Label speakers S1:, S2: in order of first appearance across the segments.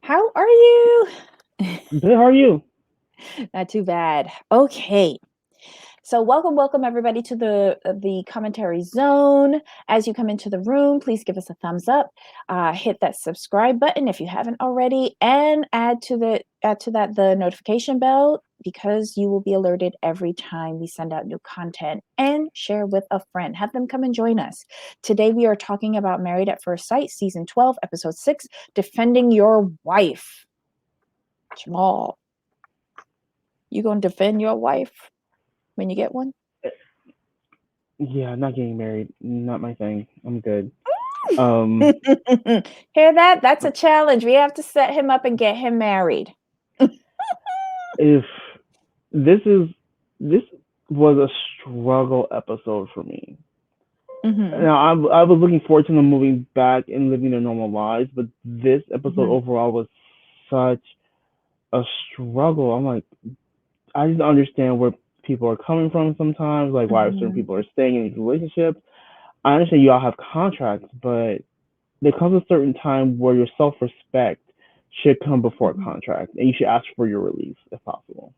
S1: How are you?
S2: Good, how are you?
S1: Not too bad. Okay. So welcome everybody to the commentary zone. As you come into the room, please give us a thumbs up. Hit that subscribe button if you haven't already, and add to that the notification bell because you will be alerted every time we send out new content. And share with a friend. Have them come and join us. Today we are talking about Married at First Sight, season 12, episode 6, Defending Your Wife. Jamal, you gonna defend your wife when you get one?
S2: Yeah, not getting married. Not my thing. I'm good. Um,
S1: Hear that? That's a challenge. We have to set him up and get him married.
S2: if this is this was a struggle episode for me.
S1: Mm-hmm.
S2: Now I was looking forward to them moving back and living their normal lives, but this episode
S1: Mm-hmm.
S2: overall was such a struggle. I'm like, I just don't understand where people are coming from sometimes, like why certain
S1: Mm-hmm.
S2: people are staying in these relationships. I understand you all have contracts, but there comes a certain time where your self respect should come before a
S1: Mm-hmm.
S2: contract, and you should ask for your release if possible.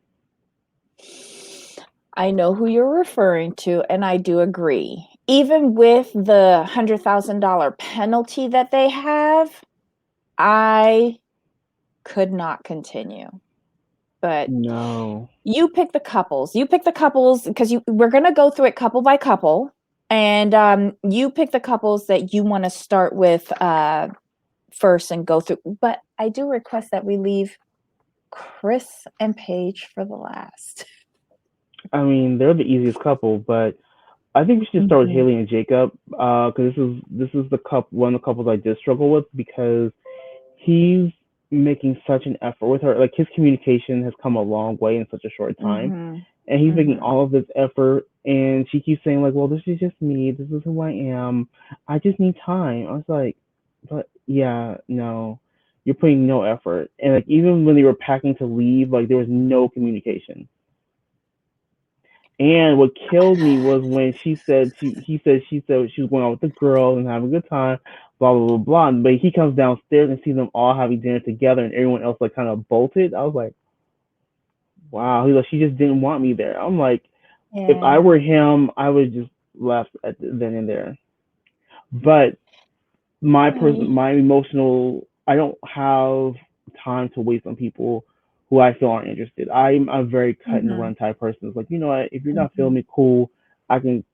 S1: I know who you're referring to, and I do agree. Even with the $100,000 penalty that they have, I could not continue. But
S2: No.
S1: you pick the couples. You pick the couples because we're gonna go through it couple by couple, and you pick the couples that you want to start with first and go through. But I do request that we leave Chris and Paige for the last.
S2: I mean, they're the easiest couple, but I think we should start with
S1: Mhm.
S2: Haley and Jacob, because this is the one of the couples I did struggle with because he's making such an effort with her. Like his communication has come a long way in such a short time,
S1: Mhm.
S2: and he's making
S1: Mhm.
S2: all of this effort, and she keeps saying like, "Well, this is just me. This is who I am. I just need time." I was like, "But yeah, no, you're putting no effort." And like even when they were packing to leave, like there was no communication. And what killed me was when she said she was going out with the girls and having a good time, blah blah blah blah. But he comes downstairs and sees them all having dinner together, and everyone else like kind of bolted. I was like, wow. He's like, she just didn't want me there. I'm like, if I
S1: Yeah.
S2: were him, I would just left then and there. But
S1: Hi.
S2: my emotional, I don't have time to waste on people who I feel aren't interested. I'm a very cut and
S1: Mhm.
S2: run type person. It's like, you know what? If you're not feeling
S1: Mhm.
S2: me, cool. I can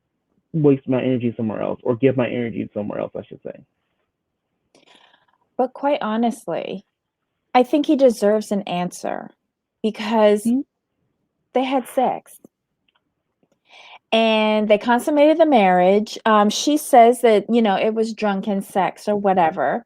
S2: waste my energy somewhere else or give my energy somewhere else, I should say.
S1: But quite honestly, I think he deserves an answer because
S2: Hmm?
S1: they had sex and they consummated the marriage. She says that, it was drunken sex or whatever.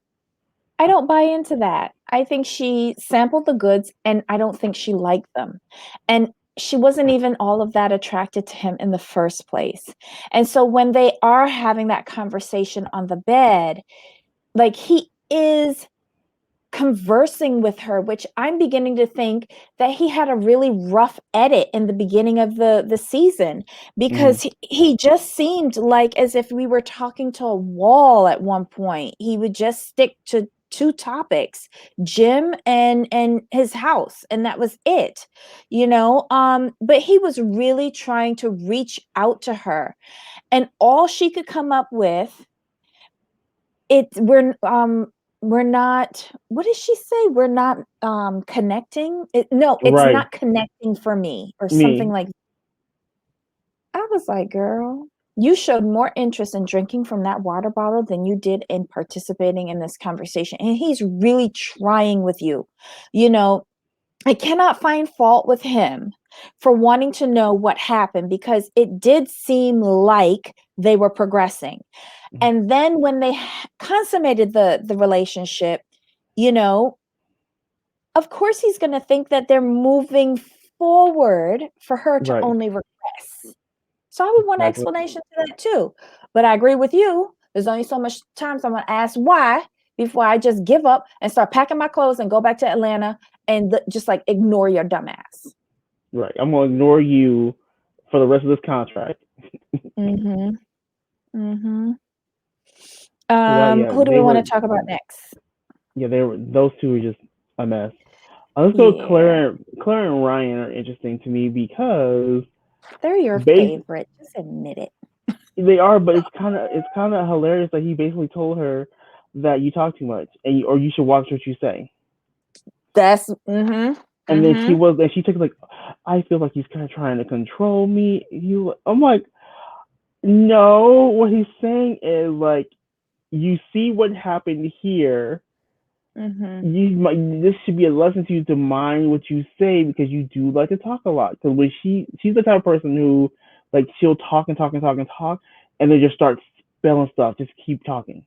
S1: I don't buy into that. I think she sampled the goods and I don't think she liked them. And she wasn't even all of that attracted to him in the first place. And so when they are having that conversation on the bed, like he is conversing with her, which I'm beginning to think that he had a really rough edit in the beginning of the season
S2: Hmm.
S1: because he just seemed like as if we were talking to a wall at one point. He would just stick to two topics, Jim and his house, and that was it, but he was really trying to reach out to her, and all she could come up with, it's we're not, what did she say? We're not connecting. No, it's
S2: Right.
S1: not connecting for me or something
S2: Me.
S1: like. I was like, girl, you showed more interest in drinking from that water bottle than you did in participating in this conversation. And he's really trying with you. You know, I cannot find fault with him for wanting to know what happened because it did seem like they were progressing. And then when they consummated the relationship, you know, of course he's going to think that they're moving forward for her to
S2: Right.
S1: only regress. So I would want an
S2: Exactly.
S1: explanation to that too. But I agree with you. There's only so much times I'm going to ask why before I just give up and start packing my clothes and go back to Atlanta and just like ignore your dumb ass.
S2: Right. I'm gonna ignore you for the rest of this contract.
S1: Mhm. Mhm.
S2: So that yeah,
S1: Who do we want to talk about next?
S2: they were those two were just a mess. Also,
S1: Yeah,
S2: Claire and Ryan are interesting to me because
S1: they're your
S2: base
S1: favorite. Just admit it.
S2: they are, but it's kind of hilarious that he basically told her that you talk too much or you should watch what you say.
S1: That's mm-hmm.
S2: And then
S1: Mm-hmm.
S2: she took like, I feel like he's kind of trying to control me. I'm like, no, what he's saying is like, you see what happened here.
S1: Mm-hmm.
S2: This should be a lesson to you to mind what you say because you do like to talk a lot. Because when she's the type of person who like she'll talk and talk and talk and talk, and then just start spelling stuff. Just keep talking,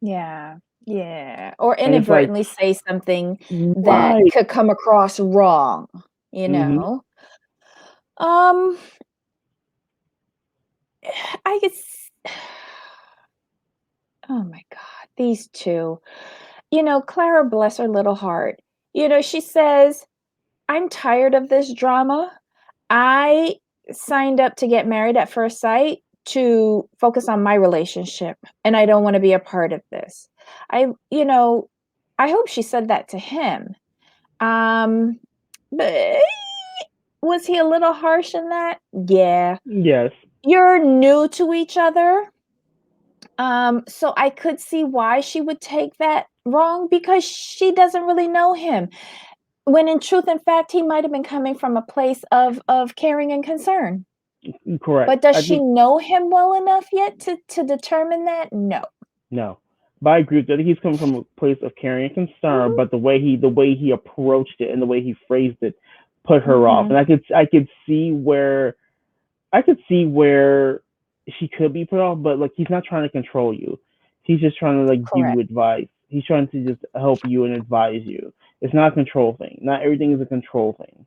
S1: Yeah. Yeah. Or
S2: and it's like,
S1: inadvertently say something that
S2: right.
S1: could come across wrong, you
S2: Mm-hmm.
S1: know? Um, I guess oh my God, these two. Clara, bless her little heart. She says, I'm tired of this drama. I signed up to get married at first sight to focus on my relationship, and I don't want to be a part of this. I, you know, I hope she said that to him. Um, but was he a little harsh in that? Yeah.
S2: Yes,
S1: You're new to each other. So I could see why she would take that wrong because she doesn't really know him. When in truth and fact, he might have been coming from a place of caring and concern.
S2: correct.
S1: But does
S2: I
S1: she
S2: think
S1: know him well enough yet to determine that? No.
S2: no, but I agree. I think he's coming from a place of caring and concern,
S1: Mhm.
S2: but the way he approached it and the way he phrased it put her off, and
S1: Mhm.
S2: I could see where she could be put off, but like he's not trying to control you. He's just trying to like give you
S1: Correct.
S2: advice. He's trying to just help you and advise you. It's not a control thing. Not everything is a control thing.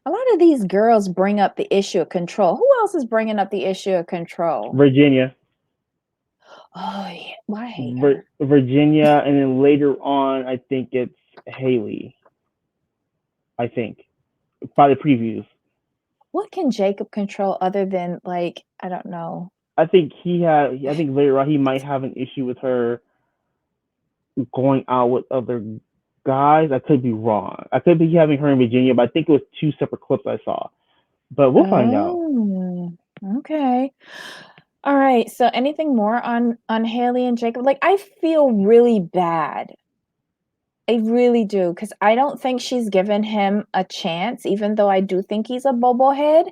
S1: A lot of these girls bring up the issue of control. Who else is bringing up the issue of control?
S2: Virginia,
S1: Oh, yeah. Why I hate her.
S2: Virginia, and then later on, I think it's Haley. I think by the previews.
S1: What can Jacob control other than like, I don't know.
S2: I think he had. I think later on he might have an issue with her going out with other guys. I could be wrong. I could be having her in Virginia, but I think it was two separate clips I saw. But we'll find out.
S1: Oh, okay. All right. So anything more on Haley and Jacob? Like I feel really bad. I really do because I don't think she's given him a chance, even though I do think he's a bobblehead.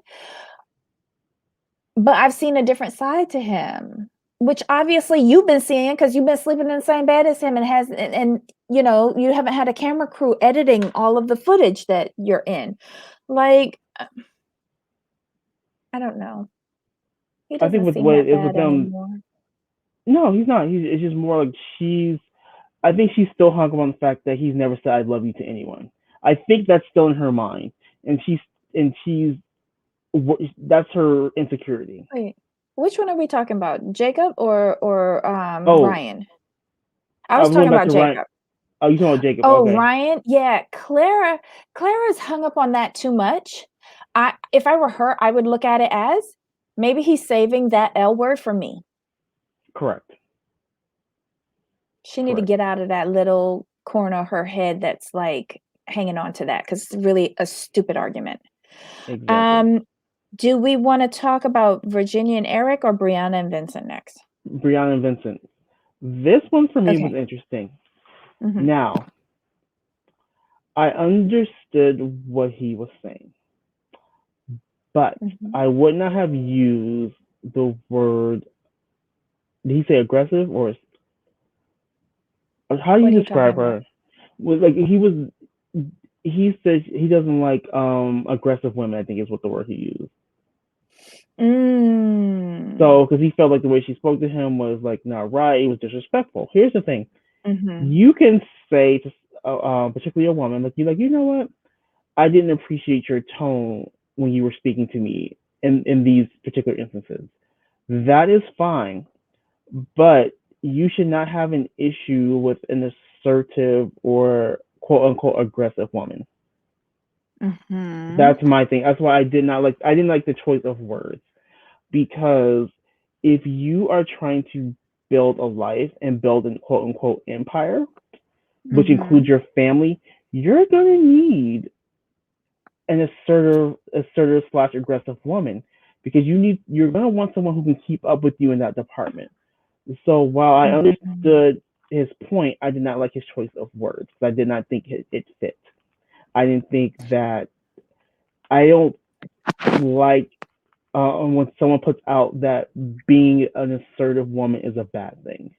S1: But I've seen a different side to him, which obviously you've been seeing because you've been sleeping in the same bed as him and you haven't had a camera crew editing all of the footage that you're in. Like, I don't know. He
S2: I think
S1: doesn't
S2: with
S1: seem
S2: what
S1: that
S2: it is with
S1: bad
S2: them,
S1: anymore.
S2: no, he's not. It's just more like she's. I think she's still hung up on the fact that he's never said "I love you" to anyone. I think that's still in her mind, and she's that's her insecurity.
S1: Wait, which one are we talking about? Jacob or
S2: Oh,
S1: Ryan? I
S2: I
S1: was
S2: was going
S1: talking
S2: back
S1: about
S2: to Ryan.
S1: Jacob.
S2: Oh, you talking about Jacob?
S1: Oh,
S2: Okay,
S1: Ryan? Yeah, Clara's hung up on that too much. If I were her, I would look at it as maybe he's saving that L word for me.
S2: correct,
S1: She need to
S2: correct,
S1: get out of that little corner of her head that's like hanging on to that because it's really a stupid argument.
S2: exactly.
S1: Um, do we want to talk about Virginia and Eric or Brianna and Vincent next?
S2: Brianna and Vincent. This one for me was
S1: Okay.
S2: interesting.
S1: Hmm.
S2: Now, I understood what he was saying, but
S1: Hmm.
S2: I would not have used the word. Did he say aggressive or how do
S1: What are
S2: you
S1: you talking
S2: describe
S1: about?
S2: her? Was like he was. He says he doesn't like aggressive women. I think is what the word he used.
S1: Mm.
S2: So because he felt like the way she spoke to him was like not right. It was disrespectful. Here's the thing:
S1: Mhm.
S2: you can say to particularly a woman like you know what, I didn't appreciate your tone when you were speaking to me in these particular instances. That is fine, but you should not have an issue with an assertive or quote unquote aggressive woman.
S1: Mhm.
S2: That's my thing. That's why I didn't like the choice of words because if you are trying to build a life and build an quote unquote empire, which includes
S1: Mhm.
S2: your family, you're gonna need an assertive slash aggressive woman because you're gonna want someone who can keep up with you in that department. So while I
S1: Mhm.
S2: understood his point, I did not like his choice of words because I did not think it fit. I didn't think that I don't like when someone puts out that being an assertive woman is a bad thing.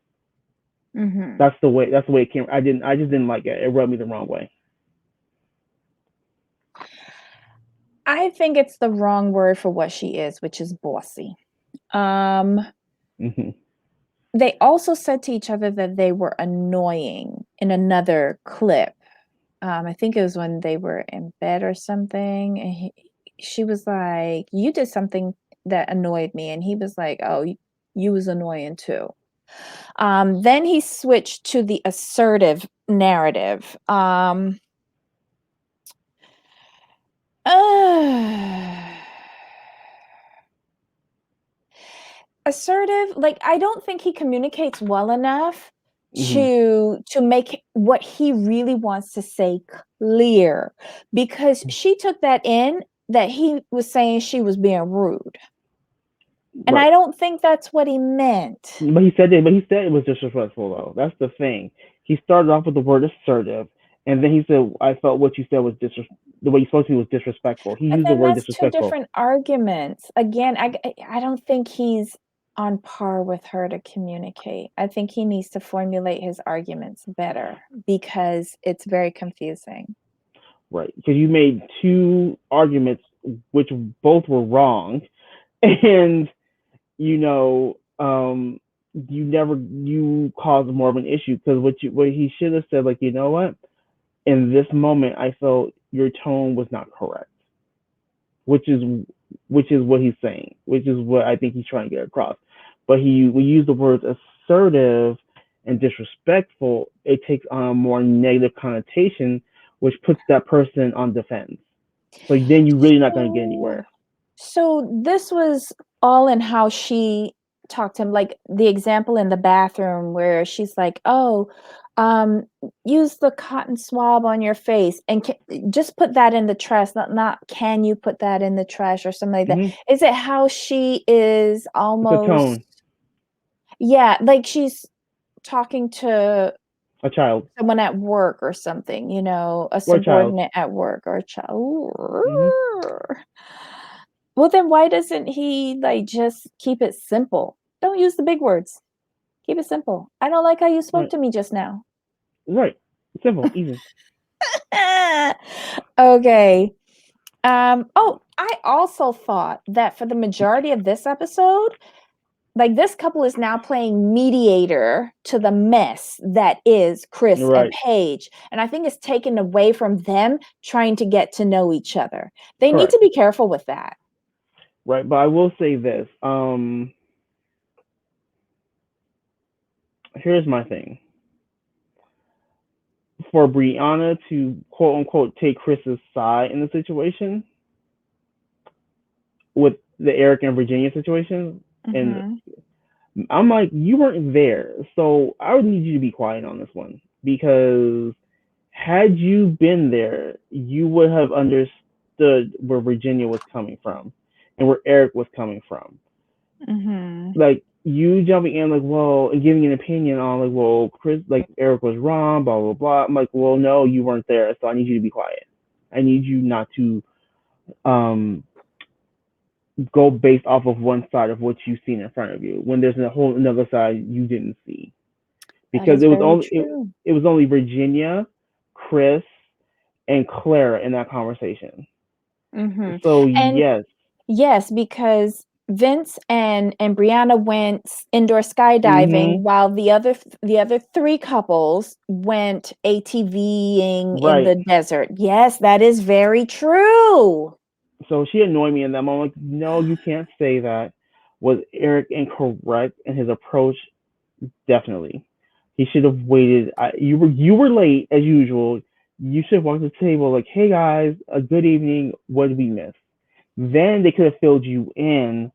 S1: Mhm.
S2: That's the way it came. I just didn't like it. It rubbed me the wrong way.
S1: I think it's the wrong word for what she is, which is bossy. Um,
S2: Hmm.
S1: they also said to each other that they were annoying in another clip. I think it was when they were in bed or something, and she was like, "You did something that annoyed me," and he was like, "Oh, you was annoying too." Then he switched to the assertive narrative. Uh, assertive, like I don't think he communicates well enough
S2: Hmm.
S1: to make what he really wants to say clear, because she took that in that he was saying she was being rude, and
S2: Right.
S1: I don't think that's what he meant.
S2: But he said it was disrespectful though. That's the thing. He started off with the word assertive, and then he said, "I felt what you said was the way you spoke to me was disrespectful." He
S1: But
S2: used the
S1: then
S2: word
S1: that's two
S2: disrespectful.
S1: different arguments. Again, I don't think he's on par with her to communicate. I think he needs to formulate his arguments better because it's very confusing.
S2: Right. Because you made two arguments which both were wrong, and you know, you caused more of an issue because what he should have said, like, you know what, in this moment I felt your tone was not correct, which is which is what he's saying, which is what I think he's trying to get across. But we use the words assertive and disrespectful, it takes on a more negative connotation, which puts that person on defense. So then you're really not going to get
S1: So
S2: anywhere.
S1: so this was all in how she talked to him, like the example in the bathroom where she's like, "Oh, um, use the cotton swab on your face and just put that in the trash." Not can you put that in the trash or something like that.
S2: Hmm.
S1: Is it how she is
S2: It's a
S1: almost,
S2: tone.
S1: yeah, like she's talking to
S2: A child.
S1: someone at work or something, a
S2: Or a child.
S1: subordinate at work or a child.
S2: Hmm.
S1: Well, then why doesn't he, like, just keep it simple? Don't use the big words. Keep it simple. I don't like how you spoke
S2: Right.
S1: to me just now.
S2: Right. Simple. Easy.
S1: Okay. Oh, I also thought that for the majority of this episode, like this couple is now playing mediator to the mess that is Chris and
S2: Right.
S1: Paige. And I think it's taken away from them trying to get to know each other. They need
S2: Correct.
S1: to be careful with that.
S2: Right. But I will say this. Here's my thing. For Brianna to quote unquote take Chris's side in the situation with the Eric and Virginia situation, and
S1: Hmm.
S2: I'm like, you weren't there, so I would need you to be quiet on this one because had you been there, you would have understood where Virginia was coming from and where Eric was coming from.
S1: Hmm.
S2: Like you jumping in like, well, and giving an opinion on like, well, Chris, like Eric was wrong, blah blah blah. I'm like, well, no, you weren't there, so I need you to be quiet. I need you not to um go based off of one side of what you've seen in front of you when there's a whole another side you didn't see
S1: That
S2: because
S1: is very true.
S2: it was only Virginia, Chris, and Clara in that conversation.
S1: Hmm.
S2: So
S1: And
S2: yes.
S1: yes, because Vince and Brianna went indoor skydiving
S2: Mhm.
S1: while the other three couples went ATVing in
S2: Right.
S1: the desert. Yes, that is very true.
S2: So she annoyed me in that moment. Like, no, you can't say that. Was Eric incorrect in his approach? Definitely. He should have waited. You were late as usual. You should have walked to the table like, hey guys, a good evening. What did we miss? Then they could have filled you in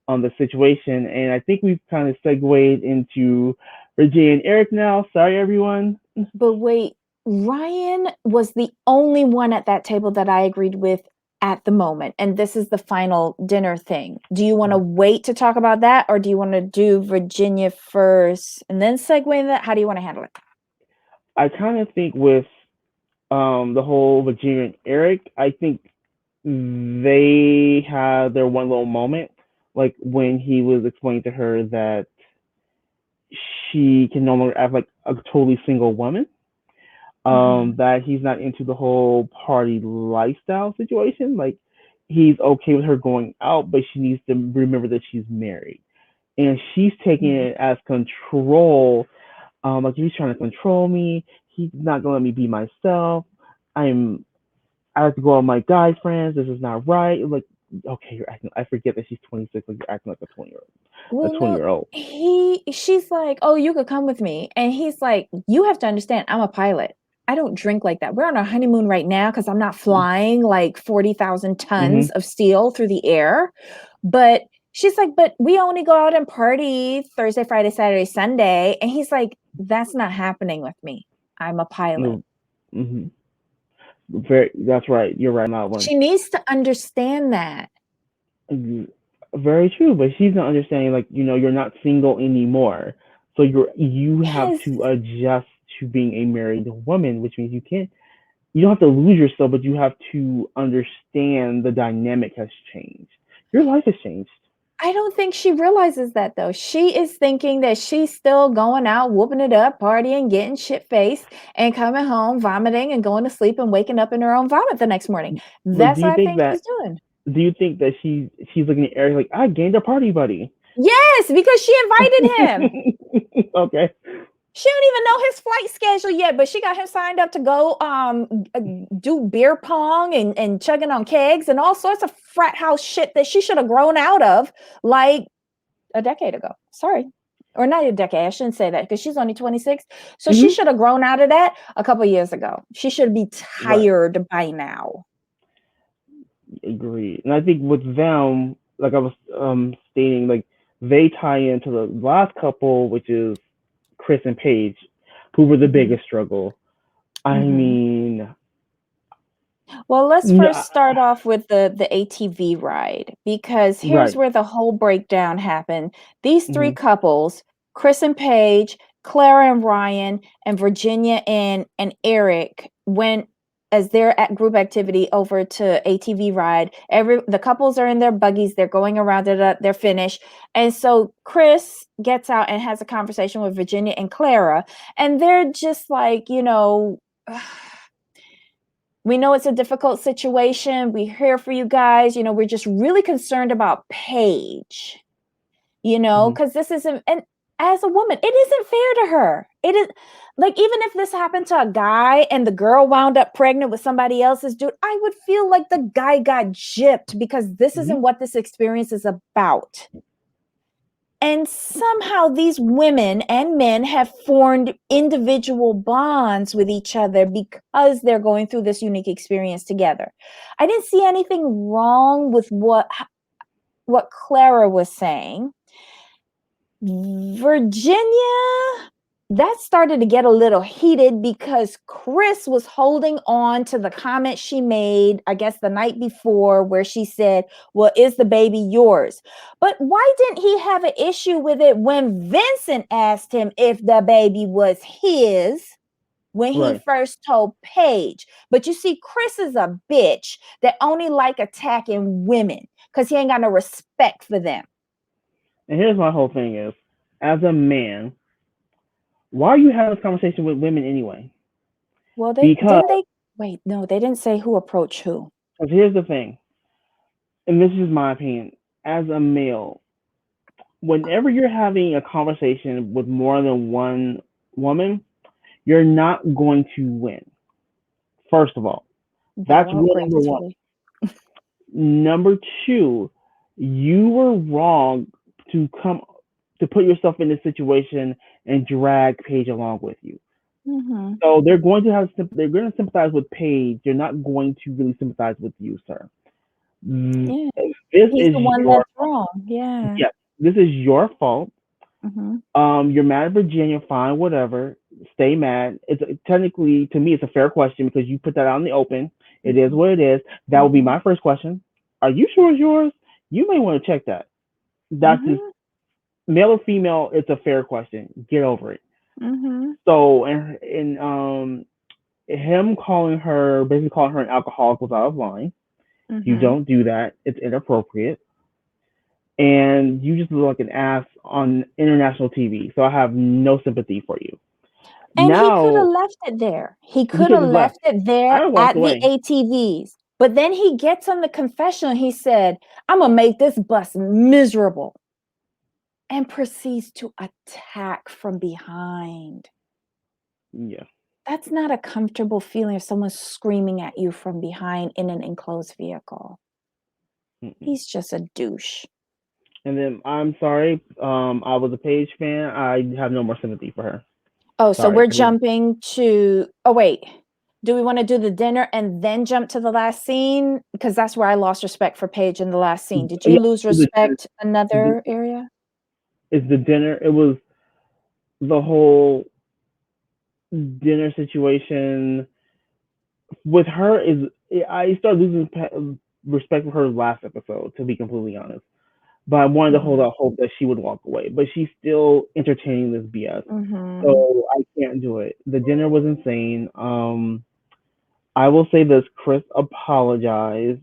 S2: on the situation. And I think we've kind of segued into Regina and Eric now. Sorry, everyone.
S1: But wait, Ryan was the only one at that table that I agreed with at the moment. And this is the final dinner thing. Do you want to wait to talk about that, or do you want to do Virginia first and then segue in that? How do you want to handle it?
S2: I kind of think with the whole Virginia and Eric, I think they had their one little moment, like when he was explaining to her that she can no longer act like a totally single woman.
S1: Mhm.
S2: That he's not into the whole party lifestyle situation. Like he's okay with her going out, but she needs to remember that she's married, and she's taking
S1: Mhm.
S2: it as control. Like he's trying to control me. He's not gonna let me be myself. I'm I have to go out with my guy friends. This is not right. Like, okay, you're acting. I forget that she's 26. Like you're acting like a 20-year old. A
S1: Well,
S2: twenty
S1: no,
S2: year old.
S1: she's like, "Oh, you could come with me." And he's like, "You have to understand, I'm a pilot. I don't drink like that. We're on our honeymoon right now because I'm not flying like 40,000
S2: Mm-hmm.
S1: tons of steel through the air." But she's like, "But we only go out and party Thursday, Friday, Saturday, Sunday." And he's like, "That's not happening with me. I'm a pilot."
S2: Mm-hmm. Very. That's right. You're right on that one.
S1: She needs to understand that.
S2: Very true, but she's not understanding. Like you're not single anymore, so you have
S1: Yes.
S2: to adjust to being a married woman, which means you can't. You don't have to lose yourself, but you have to understand the dynamic has changed. Your life has changed.
S1: I don't think she realizes that though. She is thinking that she's still going out, whooping it up, partying, getting shit faced, and coming home, vomiting, and going to sleep and waking up in her own vomit the next morning.
S2: But
S1: That's what I think she's doing.
S2: do you think that she's looking at Eric like I gained a party buddy?
S1: Yes, because she invited him.
S2: Okay.
S1: She don't even know his flight schedule yet, but she got him signed up to go do beer pong and chugging on kegs and all sorts of frat house shit that she should have grown out of like a decade ago. Sorry. Or not a decade. I shouldn't say that because she's only 26. So she
S2: Hmm.
S1: should have grown out of that a couple years ago. She should be
S2: Right.
S1: tired by now.
S2: Agreed. And I think with them, like I was stating, like they tie into the last couple, which is Chris and Paige, who were the
S1: Mhm,
S2: biggest struggle. I
S1: mhm.
S2: mean,
S1: Well, let's
S2: no,
S1: first start off with the ATV ride because here's
S2: right.
S1: where the whole breakdown happened. These three
S2: Hmm.
S1: couples, Chris and Paige, Clara and Ryan, and Virginia and Eric went as their group activity over to ATV ride. The couples are in their buggies, they're going around it, they're finished. And so Chris gets out and has a conversation with Virginia and Clara, and they're just like, we know it's a difficult situation. We're here for you guys. We're just really concerned about Paige,
S2: Hmm.
S1: because this isn't, and as a woman, it isn't fair to her. It is like, even if this happened to a guy and the girl wound up pregnant with somebody else's dude, I would feel like the guy got gypped because this
S2: Hmm.
S1: isn't what this experience is about. And somehow these women and men have formed individual bonds with each other because they're going through this unique experience together. I didn't see anything wrong with what Clara was saying. Virginia, that started to get a little heated because Chris was holding on to the comment she made, I guess the night before, where she said, "Well, is the baby yours?" But why didn't he have an issue with it when Vincent asked him if the baby was his when he
S2: Right.
S1: first told Paige? But you see, Chris is a bitch that only like attacking women because he ain't got no respect for them.
S2: And here's my whole thing is, as a man, why are you having this conversation with women anyway?
S1: Well, they
S2: Because
S1: didn't they wait, no, they didn't say who approached who.
S2: here's the thing, and this is my opinion. As a male, whenever you're having a conversation with more than one woman, you're not going to win. First of all, that's
S1: Bow out
S2: rule number one.
S1: gracefully.
S2: Number two, you were wrong to come to put yourself in this situation and drag Paige along with you.
S1: Mhm.
S2: So they're going to sympathize with Paige. They're not going to really sympathize with you, sir.
S1: Yeah.
S2: This
S1: He's
S2: is
S1: the one
S2: your
S1: that's wrong. Yeah.
S2: yes. This is your fault.
S1: Mm-hmm.
S2: You're mad at Virginia, fine, whatever. Stay mad. It's technically, to me, it's a fair question because you put that out in the open. It is what it is. That would be
S1: Mm-hmm.
S2: my first question. Are you sure it's yours? You may want to check that. That's just
S1: Mm-hmm.
S2: male or female. It's a fair question. Get over it.
S1: Mm-hmm.
S2: So, him calling her, basically calling her an alcoholic was out of line. You
S1: Mm-hmm.
S2: don't do that. It's inappropriate. And you just look like an ass on international TV. So I have no sympathy for you.
S1: And he could have
S2: Now
S1: left it there. He
S2: he
S1: could
S2: could
S1: have
S2: have left.
S1: left it
S2: I
S1: there
S2: have walked
S1: at the
S2: away.
S1: ATVs. But then he gets on the confessional. He said, I'm going to make this bus miserable, and proceeds to attack from behind.
S2: Yeah.
S1: That's not a comfortable feeling if someone's screaming at you from behind in an enclosed vehicle.
S2: Mm-mm.
S1: He's just a douche.
S2: And then I'm sorry. I was a Paige fan. I have no more sympathy for her.
S1: Oh, so
S2: Sorry.
S1: we're jumping to, oh, wait. Do we want to do the dinner and then jump to the last scene? Because that's where I lost respect for Paige in the last scene. Did you
S2: Yeah,
S1: lose
S2: the,
S1: respect
S2: the,
S1: another area?
S2: it's the dinner. It was the whole dinner situation with her. Is I started losing respect for her last episode, to be completely honest. But I wanted to hold
S1: Mhm.
S2: out hope that she would walk away. But she's still entertaining this BS.
S1: Mhm.
S2: So I can't do it. The dinner was insane. I will say this: Chris apologized,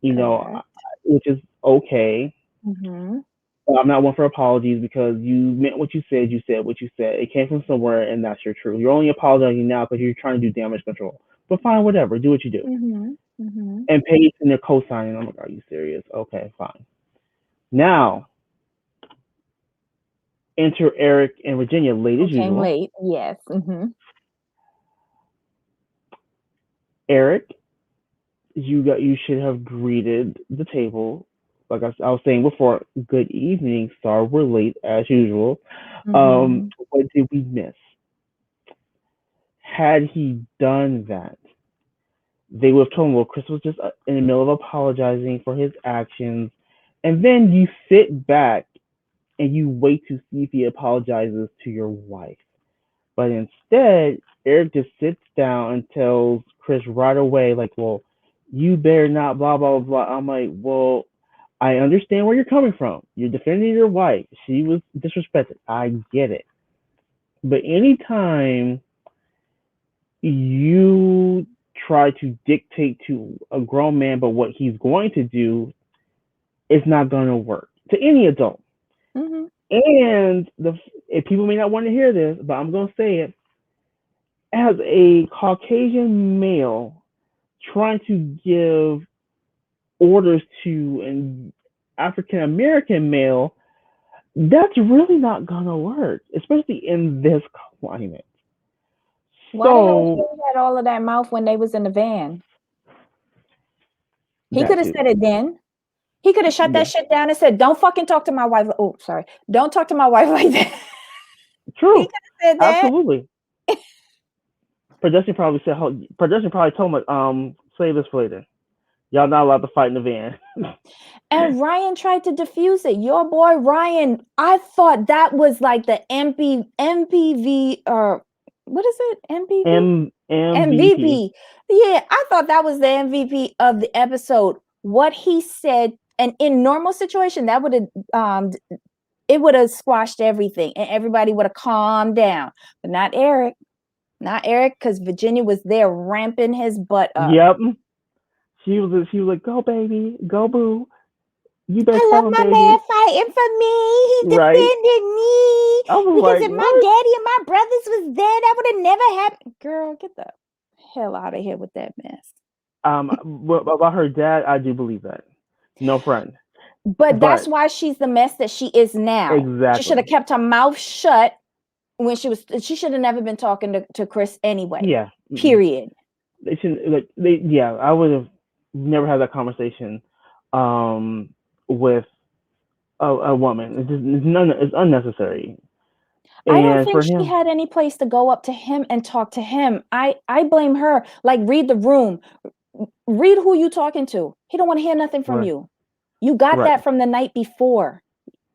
S2: you know,
S1: Correct.
S2: which is okay.
S1: Mhm.
S2: I'm not one for apologies because you meant what you said. You said what you said. It came from somewhere, and that's your truth. You're only apologizing now because you're trying to do damage control. But fine, whatever. Do what you do.
S1: Mhm. Mhm.
S2: And Paige and they're co-signing. I'm like, are you serious? Okay, fine. Now enter Eric and Virginia, late
S1: Who
S2: as
S1: came
S2: usual.
S1: late? Yes. Mhm.
S2: Eric, you should have greeted the table. Like I was saying before, good evening, sir. We're late as usual.
S1: Mhm.
S2: What did we miss? Had he done that, they would have told him, well, Chris was just in the middle of apologizing for his actions. And then you sit back and you wait to see if he apologizes to your wife. But instead, Eric just sits down and tells Chris right away, like, well, you better not, blah, blah, blah. I'm like, well, I understand where you're coming from. You're defending your wife. She was disrespected. I get it. But anytime you try to dictate to a grown man but what he's going to do, it's not going to work to any adult.
S1: Mhm.
S2: And if people may not want to hear this, but I'm going to say it, as a Caucasian male trying to give orders to an African American male, that's really not gonna work, especially in this climate.
S1: Why the hell
S2: So
S1: he had all of that mouth when they was in the van? He could
S2: that
S1: have
S2: too,
S1: said it then. He could have shut that
S2: yeah,
S1: shit down and said, "Don't fucking talk to my wife." Oh, sorry. Don't talk to my wife like that. He
S2: true,
S1: could have said that.
S2: absolutely. Production probably said, production probably told him, save this for later. Y'all not allowed to fight in the van.
S1: And Ryan tried to diffuse it. Your boy Ryan, I thought that was like the MPV or what is it? MPV?
S2: MVP.
S1: MVP. Yeah, I thought that was the MVP of the episode. What he said, and in normal situation, that would have it would have squashed everything and everybody would have calmed down. But not Eric. Not Eric, because Virginia was there ramping his butt up.
S2: Yep. She was like, go baby, go boo. You better
S1: I love
S2: tell him,
S1: my man
S2: baby.
S1: fighting for me. He
S2: Right?
S1: defended
S2: I
S1: me
S2: was
S1: because
S2: like,
S1: if my
S2: what?
S1: daddy and my brothers was there, that would have never happened. Girl, get the hell out of here with that mess.
S2: About her dad, I do believe that. No friend.
S1: But that's
S2: But
S1: why she's the mess that she is now. She should have
S2: exactly.
S1: kept her mouth shut when she should have never been talking to Chris anyway.
S2: Yeah.
S1: Period.
S2: They shouldn't like they yeah, I would have never had that conversation um with a woman. It's unnecessary.
S1: I don't
S2: And
S1: think
S2: for
S1: she
S2: him,
S1: had any place to go up to him and talk to him. I blame her. Like, read the room. Read who you talking to. He don't want to hear nothing from
S2: right,
S1: you. You got
S2: right,
S1: that from the night before.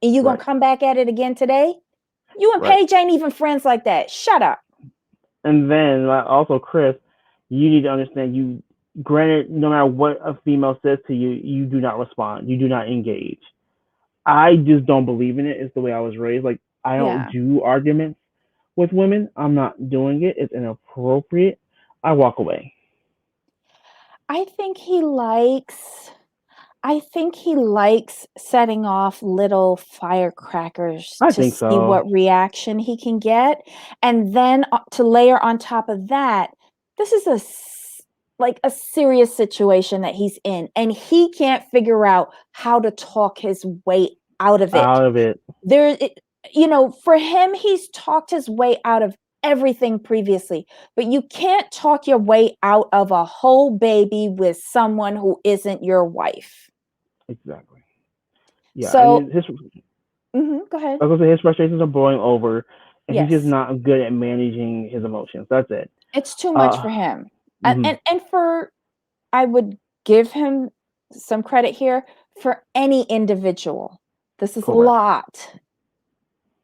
S1: And you gonna
S2: right.
S1: come back at it again today? You and
S2: Right.
S1: Paige ain't even friends like that. Shut up.
S2: And then also, Chris, you need to understand. Granted, no matter what a female says to you, you do not respond. You do not engage. I just don't believe in it. It's the way I was raised. Like, I don't
S1: Yeah.
S2: do arguments with women. I'm not doing it. It's inappropriate. I walk away.
S1: I think he likes I think he likes setting off little firecrackers
S2: I
S1: to
S2: think
S1: see
S2: so.
S1: what reaction he can get, and then to layer on top of that, this is like a serious situation that he's in, and he can't figure out how to talk his way out of it.
S2: Out of it.
S1: There, you know, for him, he's talked his way out of everything previously, but you can't talk your way out of a whole baby with someone who isn't your wife.
S2: Exactly. Yeah,
S1: So,
S2: and his
S1: go ahead.
S2: I was gonna say his frustrations are boiling over, and he's just
S1: Yes,
S2: not good at managing his emotions. That's it.
S1: it's too much
S2: Uh,
S1: for him. And,
S2: mm-hmm.
S1: and for I would give him some credit here for any individual. This is a
S2: Correct.
S1: lot.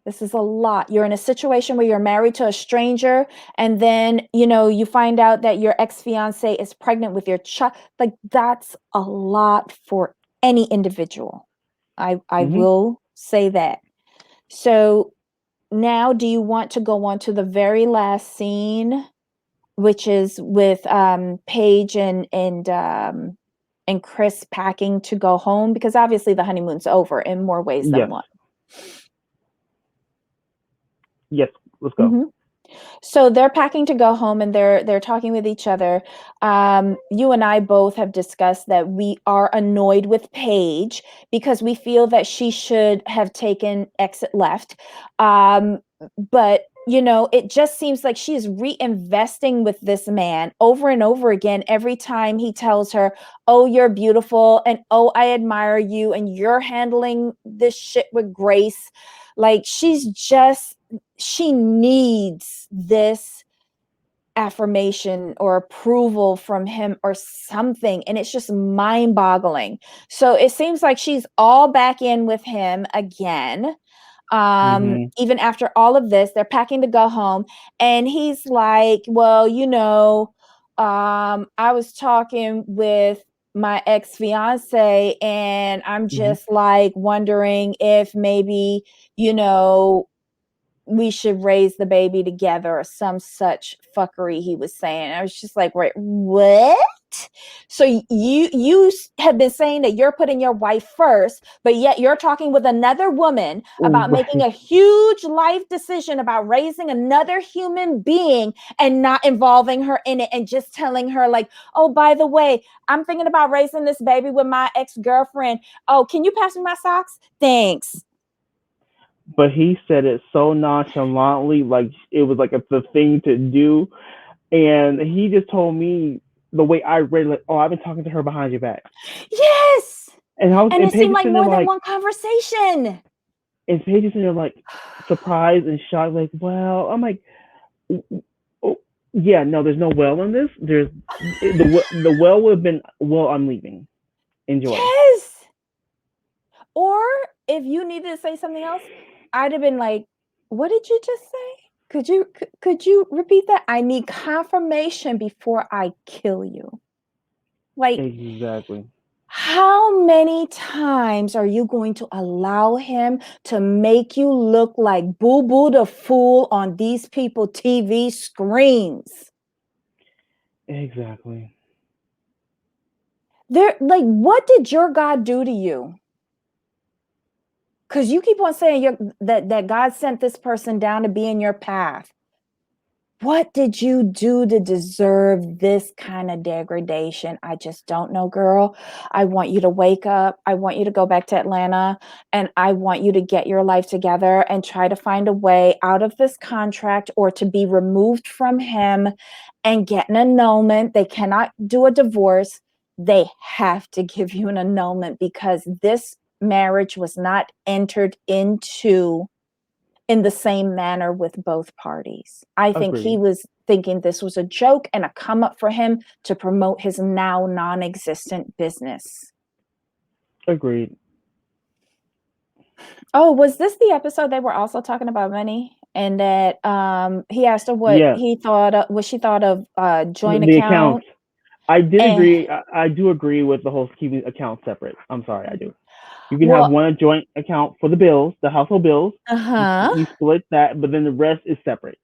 S1: This is a lot. You're in a situation where you're married to a stranger, and then, you know, you find out that your ex-fiance is pregnant with your child. Like, that's a lot for any individual. I
S2: Mm-hmm.
S1: will say that. So now, do you want to go on to the very last scene, which is with Paige and Chris packing to go home? Because obviously the honeymoon's over in more ways than
S2: Yes.
S1: one.
S2: Yes. Let's go.
S1: hmm So they're packing to go home, and they're talking with each other. You and I both have discussed that we are annoyed with Paige because we feel that she should have taken exit left. But you know, it just seems like she is reinvesting with this man over and over again every time he tells her, "Oh, you're beautiful," and "Oh, I admire you," and "You're handling this shit with grace." Like, she needs this affirmation or approval from him or something, and it's just mind-boggling. So it seems like she's all back in with him again.
S2: Mm-hmm.
S1: Even after all of this, they're packing to go home, and he's like, "Well, you know, I was talking with my ex-fiance, and I'm
S2: Mm-hmm.
S1: just like wondering if maybe, you know, we should raise the baby together," or some such fuckery he was saying. I was just like, wait, what? So you have been saying that you're putting your wife first, but yet you're talking with another woman about making
S2: Right.
S1: a huge life decision about raising another human being and not involving her in it, and just telling her like, "Oh, by the way, I'm thinking about raising this baby with my ex-girlfriend. Oh, can you pass me my socks? Thanks."
S2: But he said it so nonchalantly, like it was like the thing to do. And he just told me the way I read, like, "Oh, I've been talking to her behind your back."
S1: Yes. And
S2: And
S1: it seemed
S2: Paige is
S1: like
S2: sitting there
S1: more than
S2: like,
S1: one conversation.
S2: surprised and shocked, like, "Well," I'm like, "Oh, yeah, no, there's no well in this. There's the well would have been, well, I'm leaving. Enjoy."
S1: Yes. Or if you needed to say something else, I'd have been like, "What did you just say? Could you repeat that? I need confirmation before I kill you." Like,
S2: Exactly.
S1: how many times are you going to allow him to make you look like Boo Boo the Fool on these people TV screens?
S2: Exactly.
S1: They're like, what did your God do to you? Because you keep on saying that God sent this person down to be in your path. What did you do to deserve this kind of degradation? I just don't know, girl. I want you to wake up. I want you to go back to Atlanta, and I want you to get your life together and try to find a way out of this contract, or to be removed from him and get an annulment. They cannot do a divorce. They have to give you an annulment, because this marriage was not entered into in the same manner with both parties. I think he
S2: Agreed.
S1: was thinking this was a joke and a come up for him to promote his now non existent business.
S2: Agreed.
S1: Oh, was this the episode they were also talking about money? And that he asked her what
S2: Yes,
S1: he thought of, what she thought of joint
S2: the accounts.
S1: account.
S2: I did
S1: And
S2: agree. I do agree with the whole keeping accounts separate. I'm sorry, I do. You can have
S1: well,
S2: one joint account for the bills, the household bills.
S1: uh-huh.
S2: You split that, but then the rest is separate.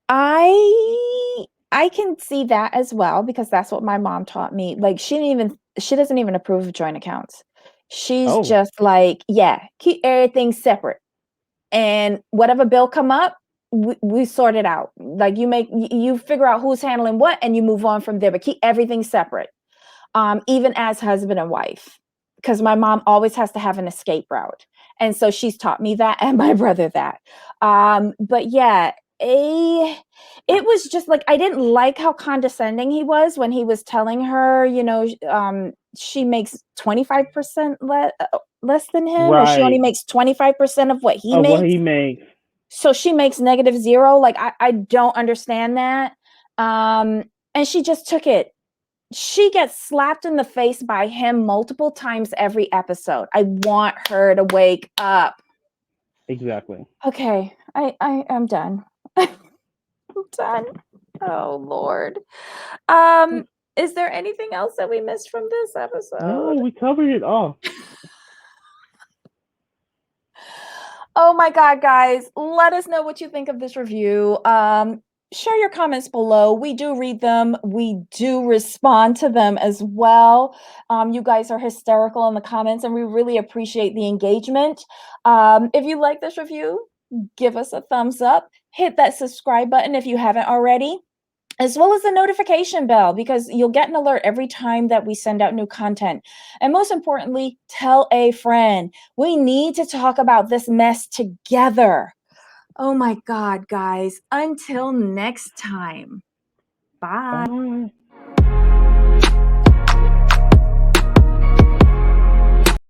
S1: I can see that as well because that's what my mom taught me. Like she doesn't even approve of joint accounts. She's
S2: Oh,
S1: just like, yeah, keep everything separate. And whatever bill come up, we sort it out. Like you figure out who's handling what and you move on from there, but keep everything separate. Even as husband and wife, because my mom always has to have an escape route. And so she's taught me that and my brother that. But yeah, it was just like I didn't like how condescending he was when he was telling her, she makes 25% less than him, or she only
S2: right.
S1: makes 25% of what he
S2: Of what
S1: makes.
S2: he makes.
S1: So she makes negative zero. Like I don't understand that. And she just took it. She gets slapped in the face by him multiple times every episode. I want her to wake up.
S2: Exactly.
S1: Okay, I am done. I'm done. Oh Lord. Is there anything else that we missed from this
S2: No,
S1: episode?
S2: we covered it all.
S1: Oh my God, guys, let us know what you think of this review. Share your comments below. We do read them. We do respond to them as well. You guys are hysterical in the comments, and we really appreciate the engagement. If you like this review, give us a thumbs up. Hit that subscribe button if you haven't already, as well as the notification bell, because you'll get an alert every time that we send out new content. And most importantly, tell a friend. We need to talk about this mess together. Oh my God, guys. Until next time. Bye.
S2: Bye.